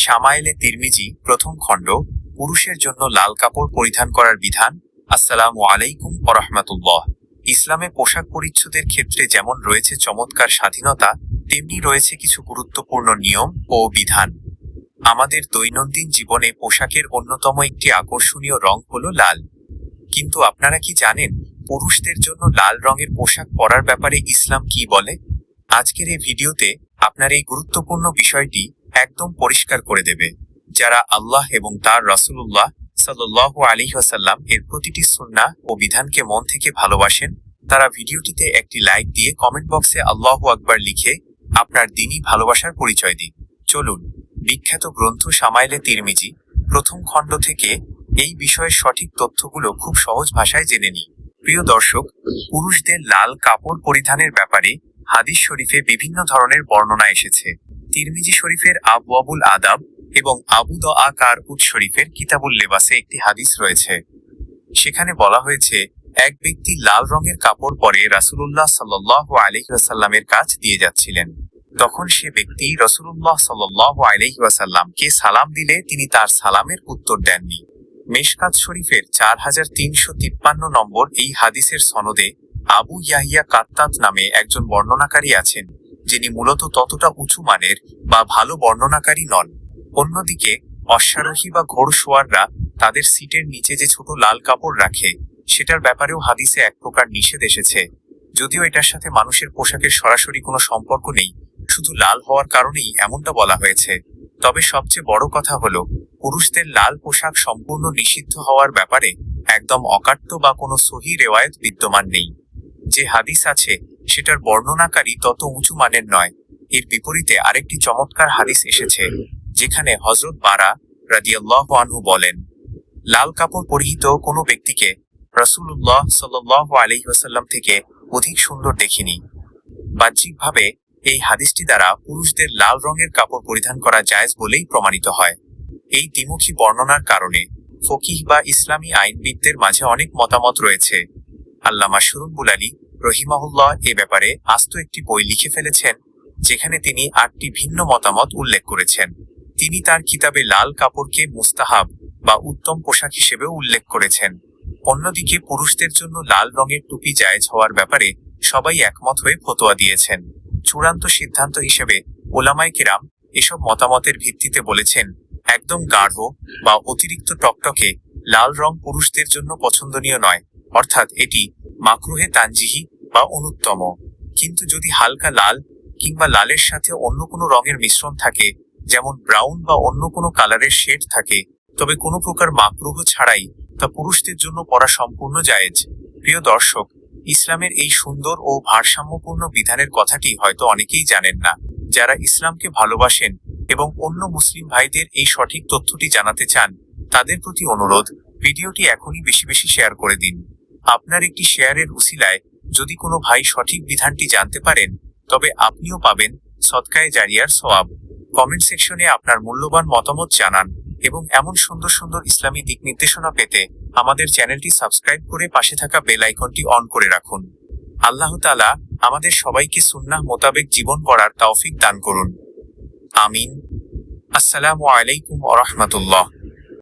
শামায়েলে তিরমিজি প্রথম খণ্ড, পুরুষের জন্য লাল কাপড় পরিধান করার বিধান। আসসালামু আলাইকুম ওয়া ইসলামে পোশাক পরিচ্ছদের ক্ষেত্রে যেমন রয়েছে চমৎকার স্বাধীনতা, তেমনি রয়েছে কিছু গুরুত্বপূর্ণ নিয়ম ও বিধান। আমাদের দৈনন্দিন জীবনে পোশাকের অন্যতম একটি আকর্ষণীয় রং হলো লাল। কিন্তু আপনারা কি জানেন, পুরুষদের জন্য লাল রঙের পোশাক পরার ব্যাপারে ইসলাম কি বলে? আজকের এই ভিডিওতে আপনার এই গুরুত্বপূর্ণ বিষয়টি একদম পরিষ্কার করে দেবে। যারা আল্লাহ এবং তার রাসূলুল্লাহ সাল্লাল্লাহু আলাইহি ওয়াসাল্লাম এর প্রতিটি সুন্নাহ ও বিধানকে মন থেকে ভালোবাসেন, তারা ভিডিওটিতে একটি লাইক দিয়ে কমেন্ট বক্সে আল্লাহু আকবার লিখে আপনার দ্বীনি ভালোবাসার পরিচয় দিন। চলুন বিখ্যাত গ্রন্থ শামায়েলে তিরমিজি প্রথম খণ্ড থেকে এই বিষয়ের সঠিক তথ্যগুলো খুব সহজ ভাষায় জেনে নিই। প্রিয় দর্শক, পুরুষদের লাল কাপড় পরিধানের ব্যাপারে হাদিস শরীফে বিভিন্ন ধরনের বর্ণনা এসেছে। তিরমিজি শরীফের আবওয়াবুল আদাব এবং আবু দাআকার উদ শরীফের কিতাবুল লেবাসে একটি হাদিস রয়েছে। সেখানে বলা হয়েছে, এক ব্যক্তি লাল রঙের কাপড় পরে রাসূলুল্লাহ সাল্লাল্লাহু আলাইহি ওয়াসাল্লামের কাছ দিয়ে যাচ্ছিলেন। তখন সে ব্যক্তি রাসূলুল্লাহ সাল্লাল্লাহু আলাইহি ওয়াসাল্লামকে সালাম দিলে তিনি তার সালামের উত্তর দেননি। মেশকাত শরীফের 4353 নম্বর এই হাদিসের সনদে আবু ইয়াহিয়া কাত্তাত নামে একজন বর্ণনাকারী আছেন, যিনি মূলত ততটা উঁচু মানের বা ভালো বর্ণনাকারী নন। অন্যদিকে অশ্বারোহী বা ঘোড়সওয়াররা তাদের সিটের নিচে যে ছোট লাল কাপড় রাখে, সেটার ব্যাপারেও হাদিসে এক প্রকার নিষেধ এসেছে। যদিও এটার সাথে মানুষের পোশাকের সরাসরি কোনো সম্পর্ক নেই, শুধু লাল হওয়ার কারণেই এমনটা বলা হয়েছে। তবে সবচেয়ে বড় কথা হলো, পুরুষদের লাল পোশাক সম্পূর্ণ নিষিদ্ধ হওয়ার ব্যাপারে একদম অকাট্য বা কোনো সহিহ রেওয়ায়েত বিদ্যমান নেই। যে হাদিস আছে সেটার বর্ণনাকারী তত উঁচু মানের নয়। এর বিপরীতে আরেকটি চমৎকার হাদিস এসেছে, যেখানে হযরত বারা রাদিয়াল্লাহু আনহু বলেন, লাল কাপড় পরিহিত কোনো ব্যক্তিকে রাসূলুল্লাহ সাল্লাল্লাহু আলাইহি ওয়াসাল্লাম থেকে অধিক সুন্দর দেখিনি। বাহ্যিকভাবে এই হাদিসটি দ্বারা পুরুষদের লাল রঙের কাপড় পরিধান করা জায়েজ বলেই প্রমাণিত হয়। এই দ্বিমুখী বর্ণনার কারণে ফকিহ বা ইসলামী আইনবিদদের মাঝে অনেক মতামত রয়েছে। আল্লামা শুরুম্বুল আলী রহিমাহুল্লাহ এ ব্যাপারে আস্ত একটি বই লিখে ফেলেছেন, যেখানে তিনি 8টি ভিন্ন মতামত উল্লেখ করেছেন। তিনি তার কিতাবে লাল কাপড়কে মুস্তাহাব বা উত্তম পোশাক হিসেবেও উল্লেখ করেছেন। অন্যদিকে পুরুষদের জন্য লাল রঙের টুপি জায়েজ হওয়ার ব্যাপারে সবাই একমত হয়ে ফতোয়া দিয়েছেন। চূড়ান্ত সিদ্ধান্ত হিসেবে ওলামায়ে কেরাম এসব মতামতের ভিত্তিতে বলেছেন, একদম গাঢ় বা অতিরিক্ত টকটকে লাল রং পুরুষদের জন্য পছন্দনীয় নয়, অর্থাৎ এটি মাকরুহে তানজিহি বা অনুত্তম। কিন্তু যদি হালকা লাল কিংবা লালের সাথে অন্য কোনো রঙের মিশ্রণ থাকে, যেমন ব্রাউন বা অন্য কোনো কালারের শেড থাকে, তবে কোনো প্রকার মাকরুহ ছাড়াই তা পুরুষদের জন্য পরা সম্পূর্ণ জায়েজ। প্রিয় দর্শক, ইসলামের এই সুন্দর ও ভারসাম্যপূর্ণ বিধানের কথাটি হয়তো অনেকেই জানেন না। যারা ইসলামকে ভালোবাসেন এবং অন্য মুসলিম ভাইদের এই সঠিক তথ্যটি জানাতে চান, তাদের প্রতি অনুরোধ, ভিডিওটি এখনই বেশি বেশি শেয়ার করে দিন। আপনার একটি শেয়ারের উসিলায় যদি কোনো ভাই সঠিক বিধানটি জানতে পারেন, তবে আপনিও পাবেন সদকায়ে জারিয়ার সওয়াব। কমেন্ট সেকশনে আপনার মূল্যবান মতামত জানান এবং এমন সুন্দর সুন্দর ইসলামী দিক নির্দেশনা পেতে আমাদের চ্যানেলটি সাবস্ক্রাইব করে পাশে থাকা বেল আইকনটি অন করে রাখুন। আল্লাহ তাআলা আমাদের সবাইকে সুন্নাহ মোতাবেক জীবন গড়ার তৌফিক দান করুন। আমিন। আসসালামু আলাইকুম ওয়া রাহমাতুল্লাহ।